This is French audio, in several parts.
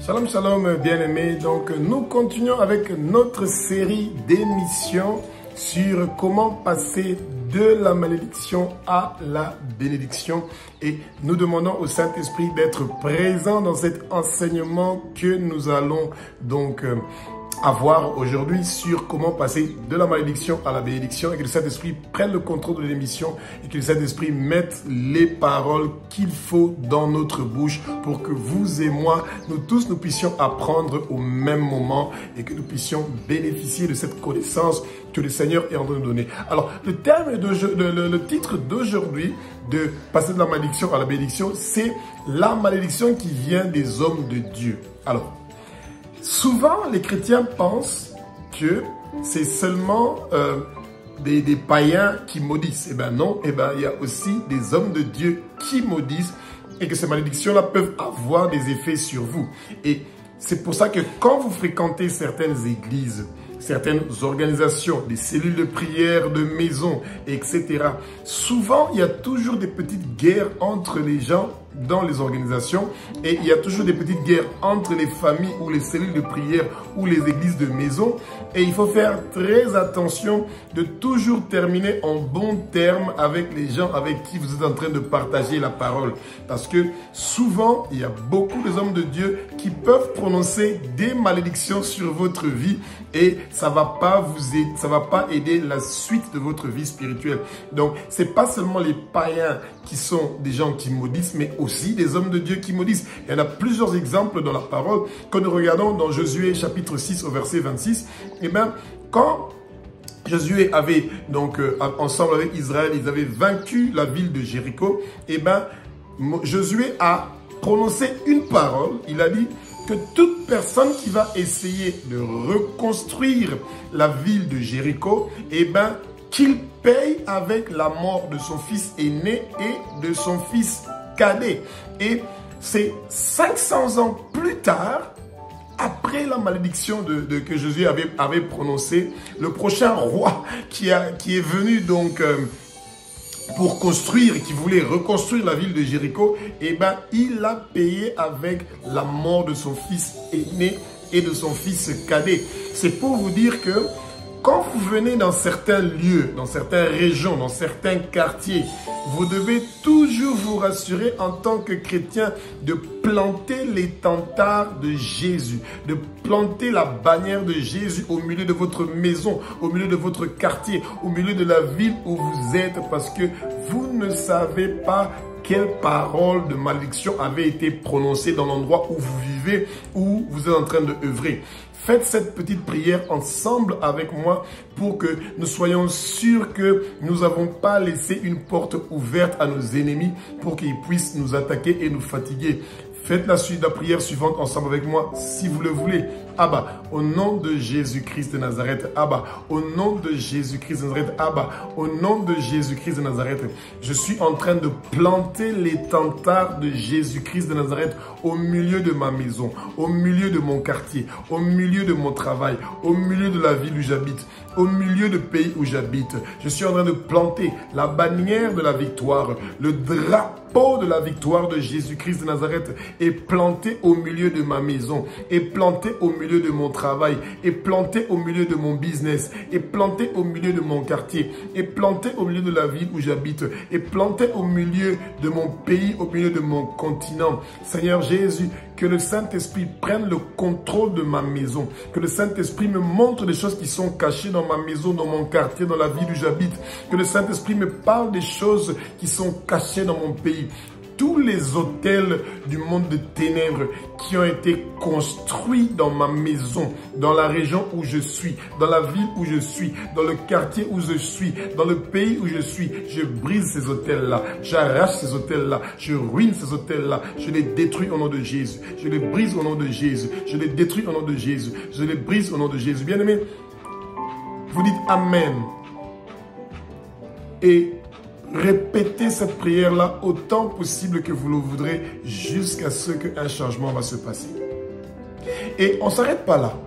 Shalom, shalom, bien-aimés. Donc, nous continuons avec notre série d'émissions sur comment passer de la malédiction à la bénédiction. Et nous demandons au Saint-Esprit d'être présent dans cet enseignement que nous allons donc avoir aujourd'hui sur comment passer de la malédiction à la bénédiction, et que le Saint-Esprit prenne le contrôle de l'émission et que le Saint-Esprit mette les paroles qu'il faut dans notre bouche pour que vous et moi, nous tous, nous puissions apprendre au même moment et que nous puissions bénéficier de cette connaissance que le Seigneur est en train de nous donner. Alors, le titre d'aujourd'hui, de passer de la malédiction à la bénédiction, c'est la malédiction qui vient des hommes de Dieu. Alors, souvent, les chrétiens pensent que c'est seulement des païens qui maudissent. Eh bien non, il y a aussi des hommes de Dieu qui maudissent et que ces malédictions-là peuvent avoir des effets sur vous. Et c'est pour ça que quand vous fréquentez certaines églises, certaines organisations, des cellules de prière, de maisons, etc., souvent, il y a toujours des petites guerres entre les gens dans les organisations et il y a toujours des petites guerres entre les familles ou les cellules de prière ou les églises de maison, et il faut faire très attention de toujours terminer en bons termes avec les gens avec qui vous êtes en train de partager la parole, parce que souvent il y a beaucoup d'hommes de Dieu qui peuvent prononcer des malédictions sur votre vie et ça va pas vous aider, ça va pas aider la suite de votre vie spirituelle. Donc c'est pas seulement les païens qui sont des gens qui maudissent, mais aussi des hommes de Dieu qui maudissent. Il y en a plusieurs exemples dans la parole. Quand nous regardons dans Josué chapitre 6 au verset 26, eh bien, quand Josué avait donc ensemble avec Israël, ils avaient vaincu la ville de Jéricho, eh bien, Josué a prononcé une parole. Il a dit que toute personne qui va essayer de reconstruire la ville de Jéricho, eh bien, qu'il paye avec la mort de son fils aîné et de son fils cadet. Et c'est 500 ans plus tard, après la malédiction que Josué avait prononcée, le prochain roi qui est venu donc pour construire, qui voulait reconstruire la ville de Jéricho, eh ben, il a payé avec la mort de son fils aîné et de son fils cadet. C'est pour vous dire que quand vous venez dans certains lieux, dans certaines régions, dans certains quartiers, vous devez toujours vous rassurer en tant que chrétien de planter l'étendard de Jésus, de planter la bannière de Jésus au milieu de votre maison, au milieu de votre quartier, au milieu de la ville où vous êtes, parce que vous ne savez pas quelle parole de malédiction avait été prononcée dans l'endroit où vous vivez, où vous êtes en train de œuvrer. Faites cette petite prière ensemble avec moi pour que nous soyons sûrs que nous n'avons pas laissé une porte ouverte à nos ennemis pour qu'ils puissent nous attaquer et nous fatiguer. Faites la prière suivante ensemble avec moi si vous le voulez. Abba, au nom de Jésus-Christ de Nazareth, Abba, au nom de Jésus-Christ de Nazareth, Abba, au nom de Jésus-Christ de Nazareth, je suis en train de planter l'étendard de Jésus-Christ de Nazareth au milieu de ma maison, au milieu de mon quartier, au milieu de mon travail, au milieu de la ville où j'habite, au milieu du pays où j'habite. Je suis en train de planter la bannière de la victoire, le drapeau de la victoire de Jésus-Christ de Nazareth est planté au milieu de ma maison, est planté au milieu de mon travail, est planté au milieu de mon business, est planté au milieu de mon quartier, est planté au milieu de la ville où j'habite, est planté au milieu de mon pays, au milieu de mon continent. Seigneur Jésus, que le Saint-Esprit prenne le contrôle de ma maison, que le Saint-Esprit me montre des choses qui sont cachées dans ma maison, dans mon quartier, dans la ville où j'habite, que le Saint-Esprit me parle des choses qui sont cachées dans mon pays. Tous les hôtels du monde de ténèbres qui ont été construits dans ma maison, dans la région où je suis, dans la ville où je suis, dans le quartier où je suis, dans le pays où je suis, je brise ces hôtels-là, j'arrache ces hôtels-là, je ruine ces hôtels-là, je les détruis au nom de Jésus, je les brise au nom de Jésus, je les détruis au nom de Jésus, je les brise au nom de Jésus. Bien-aimés, vous dites Amen. Et répétez cette prière-là autant possible que vous le voudrez jusqu'à ce qu'un changement va se passer. Et on ne s'arrête pas là.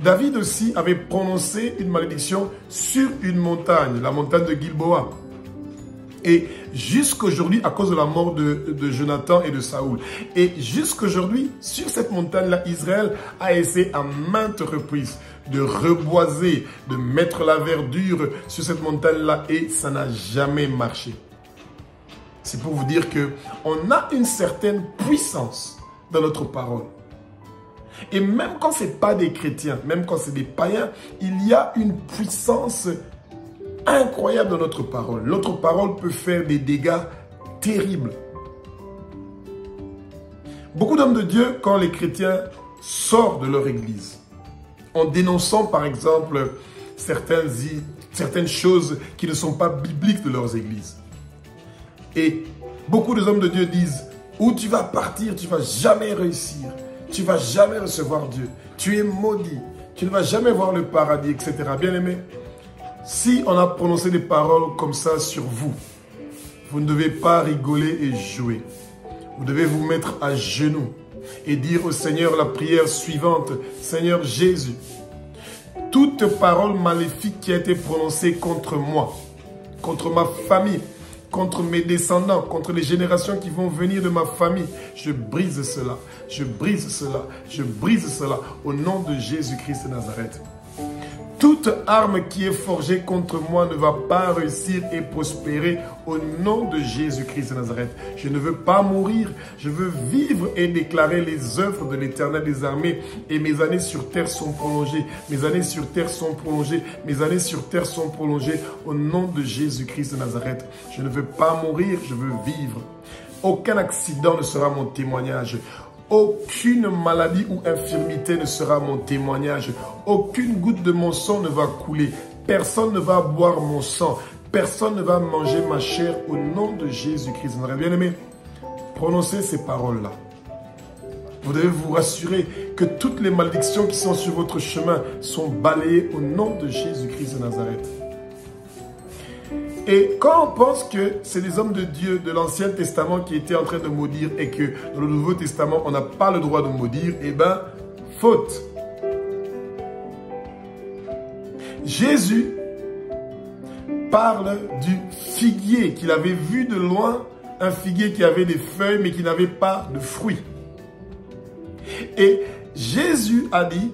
David aussi avait prononcé une malédiction sur une montagne, la montagne de Gilboa. Et jusqu'aujourd'hui, à cause de la mort de Jonathan et de Saoul, et jusqu'aujourd'hui, sur cette montagne-là, Israël a essayé à maintes reprises de reboiser, de mettre la verdure sur cette montagne-là, et ça n'a jamais marché. C'est pour vous dire qu'on a une certaine puissance dans notre parole. Et même quand ce n'est pas des chrétiens, même quand c'est des païens, il y a une puissance incroyable dans notre parole. Notre parole peut faire des dégâts terribles. Beaucoup d'hommes de Dieu, quand les chrétiens sortent de leur église, en dénonçant par exemple certaines choses qui ne sont pas bibliques de leurs églises. Et beaucoup d'hommes de Dieu disent, où tu vas partir, tu ne vas jamais réussir, tu ne vas jamais recevoir Dieu, tu es maudit, tu ne vas jamais voir le paradis, etc. Bien-aimés, si on a prononcé des paroles comme ça sur vous, vous ne devez pas rigoler et jouer. Vous devez vous mettre à genoux et dire au Seigneur la prière suivante. Seigneur Jésus, toute parole maléfique qui a été prononcée contre moi, contre ma famille, contre mes descendants, contre les générations qui vont venir de ma famille, je brise cela, je brise cela, je brise cela au nom de Jésus-Christ de Nazareth. Toute arme qui est forgée contre moi ne va pas réussir et prospérer au nom de Jésus-Christ de Nazareth. Je ne veux pas mourir, je veux vivre et déclarer les œuvres de l'Éternel des armées. Et mes années sur terre sont prolongées, mes années sur terre sont prolongées, mes années sur terre sont prolongées au nom de Jésus-Christ de Nazareth. Je ne veux pas mourir, je veux vivre. Aucun accident ne sera mon témoignage. Aucune maladie ou infirmité ne sera mon témoignage. Aucune goutte de mon sang ne va couler. Personne ne va boire mon sang. Personne ne va manger ma chair au nom de Jésus-Christ. Vous aurez bien aimé prononcer ces paroles-là. Vous devez vous rassurer que toutes les malédictions qui sont sur votre chemin sont balayées au nom de Jésus-Christ de Nazareth. Et quand on pense que c'est des hommes de Dieu de l'Ancien Testament qui étaient en train de maudire et que dans le Nouveau Testament, on n'a pas le droit de maudire, eh bien, faute. Jésus parle du figuier qu'il avait vu de loin, un figuier qui avait des feuilles mais qui n'avait pas de fruits. Et Jésus a dit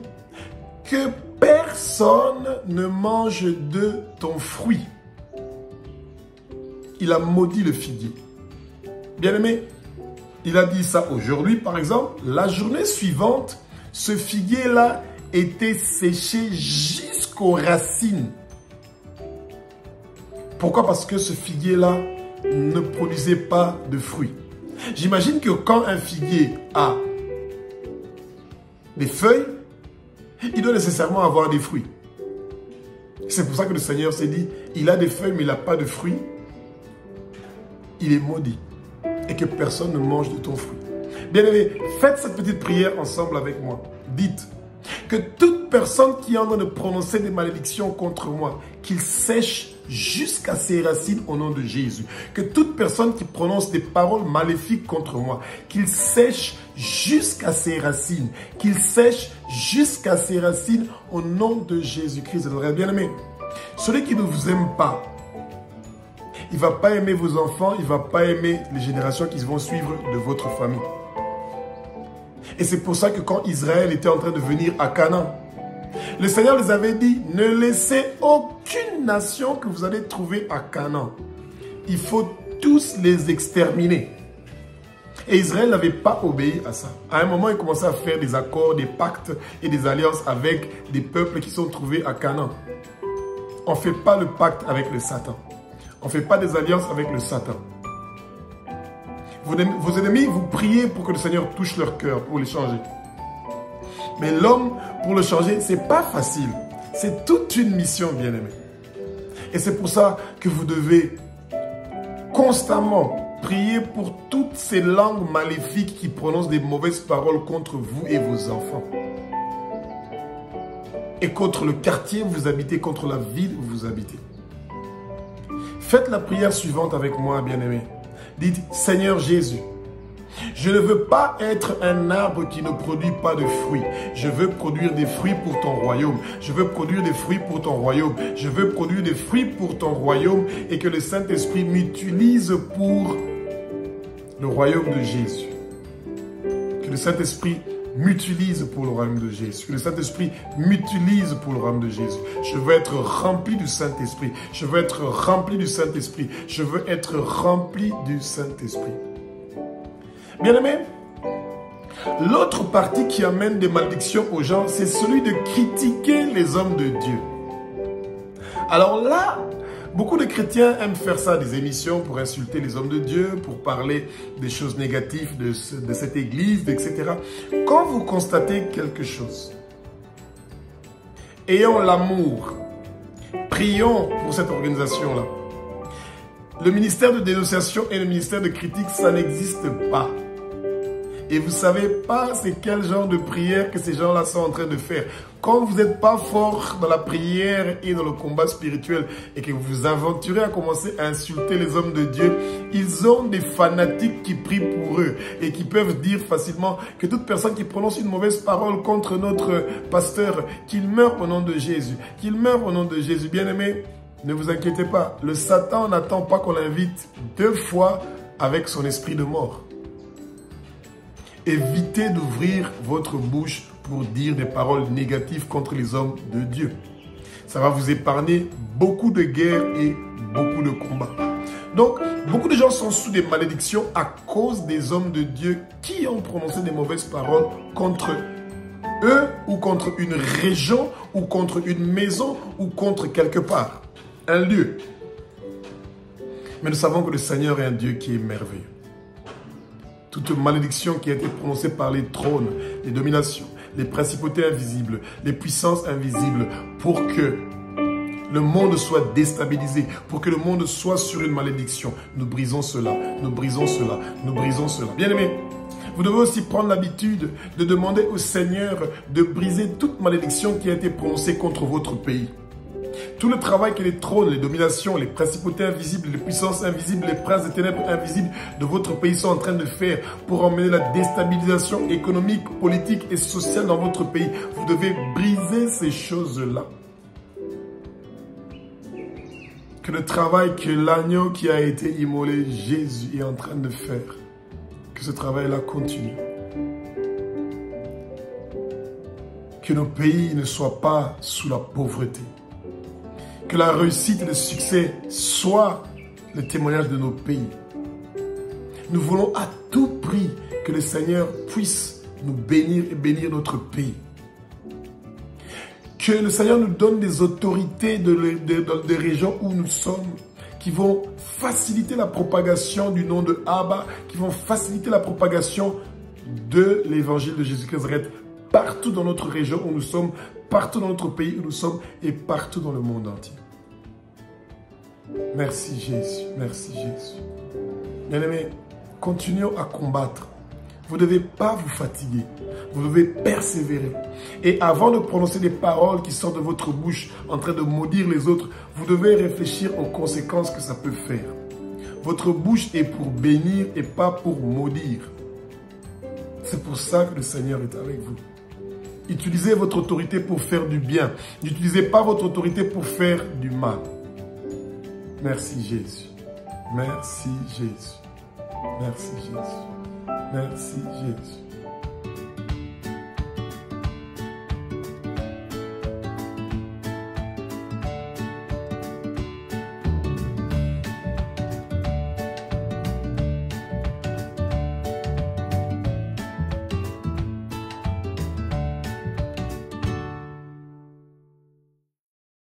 que personne ne mange de ton fruit. Il a maudit le figuier. Bien-aimé, il a dit ça aujourd'hui, par exemple. La journée suivante, ce figuier-là était séché jusqu'aux racines. Pourquoi? Parce que ce figuier-là ne produisait pas de fruits. J'imagine que quand un figuier a des feuilles, il doit nécessairement avoir des fruits. C'est pour ça que le Seigneur s'est dit, il a des feuilles mais il n'a pas de fruits. Il est maudit et que personne ne mange de ton fruit. Bien-aimés, faites cette petite prière ensemble avec moi. Dites que toute personne qui est en train de prononcer des malédictions contre moi, qu'il sèche jusqu'à ses racines au nom de Jésus. Que toute personne qui prononce des paroles maléfiques contre moi, qu'il sèche jusqu'à ses racines. Qu'il sèche jusqu'à ses racines au nom de Jésus-Christ. Bien-aimés, celui qui ne vous aime pas, il ne va pas aimer vos enfants, il ne va pas aimer les générations qui vont suivre de votre famille. Et c'est pour ça que quand Israël était en train de venir à Canaan, le Seigneur les avait dit, ne laissez aucune nation que vous allez trouver à Canaan. Il faut tous les exterminer. Et Israël n'avait pas obéi à ça. À un moment, il commençait à faire des accords, des pactes et des alliances avec des peuples qui sont trouvés à Canaan. On ne fait pas le pacte avec le Satan. On ne fait pas des alliances avec le Satan. Vos ennemis, vous priez pour que le Seigneur touche leur cœur, pour les changer. Mais l'homme, pour le changer, ce n'est pas facile. C'est toute une mission, bien-aimé. Et c'est pour ça que vous devez constamment prier pour toutes ces langues maléfiques qui prononcent des mauvaises paroles contre vous et vos enfants. Et contre le quartier où vous habitez, contre la ville où vous habitez. Faites la prière suivante avec moi, bien-aimé. Dites, Seigneur Jésus, Je ne veux pas être un arbre qui ne produit pas de fruits. Je veux produire des fruits pour ton royaume. Je veux produire des fruits pour ton royaume. Je veux produire des fruits pour ton royaume et que le Saint-Esprit m'utilise pour le royaume de Jésus. Que le Saint-Esprit m'utilise pour le royaume de Jésus. Que le Saint-Esprit m'utilise pour le royaume de Jésus. Je veux être rempli du Saint-Esprit. Je veux être rempli du Saint-Esprit. Je veux être rempli du Saint-Esprit. Bien-aimés, l'autre partie qui amène des malédictions aux gens, c'est celui de critiquer les hommes de Dieu. Alors là, beaucoup de chrétiens aiment faire ça, des émissions pour insulter les hommes de Dieu, pour parler des choses négatives de cette église, etc. Quand vous constatez quelque chose, ayons l'amour, prions pour cette organisation-là. Le ministère de dénonciation et le ministère de critique, ça n'existe pas. Et vous ne savez pas c'est quel genre de prière que ces gens-là sont en train de faire. Quand vous n'êtes pas fort dans la prière et dans le combat spirituel et que vous vous aventurez à commencer à insulter les hommes de Dieu, ils ont des fanatiques qui prient pour eux et qui peuvent dire facilement que toute personne qui prononce une mauvaise parole contre notre pasteur, qu'il meure au nom de Jésus, qu'il meure au nom de Jésus. Bien-aimés, ne vous inquiétez pas, le Satan n'attend pas qu'on l'invite 2 fois avec son esprit de mort. Évitez d'ouvrir votre bouche pour dire des paroles négatives contre les hommes de Dieu. Ça va vous épargner beaucoup de guerres et beaucoup de combats. Donc, beaucoup de gens sont sous des malédictions à cause des hommes de Dieu qui ont prononcé des mauvaises paroles contre eux ou contre une région ou contre une maison ou contre quelque part, un lieu. Mais nous savons que le Seigneur est un Dieu qui est merveilleux. Toute malédiction qui a été prononcée par les trônes, les dominations, les principautés invisibles, les puissances invisibles, pour que le monde soit déstabilisé, pour que le monde soit sur une malédiction. Nous brisons cela, nous brisons cela, nous brisons cela. Bien-aimés, vous devez aussi prendre l'habitude de demander au Seigneur de briser toute malédiction qui a été prononcée contre votre pays. Tout le travail que les trônes, les dominations, les principautés invisibles, les puissances invisibles, les princes des ténèbres invisibles de votre pays sont en train de faire pour emmener la déstabilisation économique, politique et sociale dans votre pays. Vous devez briser ces choses-là. Que le travail que l'agneau qui a été immolé, Jésus, est en train de faire, que ce travail-là continue. Que nos pays ne soient pas sous la pauvreté. Que la réussite et le succès soient le témoignage de nos pays. Nous voulons à tout prix que le Seigneur puisse nous bénir et bénir notre pays. Que le Seigneur nous donne des autorités des régions où nous sommes qui vont faciliter la propagation du nom de Abba, qui vont faciliter la propagation de l'évangile de Jésus-Christ partout dans notre région où nous sommes, partout dans notre pays où nous sommes et partout dans le monde entier. Merci Jésus, merci Jésus. Bien-aimés, continuons à combattre. Vous ne devez pas vous fatiguer, vous devez persévérer. Et avant de prononcer des paroles qui sortent de votre bouche en train de maudire les autres, vous devez réfléchir aux conséquences que ça peut faire. Votre bouche est pour bénir et pas pour maudire. C'est pour ça que le Seigneur est avec vous. Utilisez votre autorité pour faire du bien. N'utilisez pas votre autorité pour faire du mal. Merci Jésus. Merci Jésus. Merci Jésus. Merci Jésus.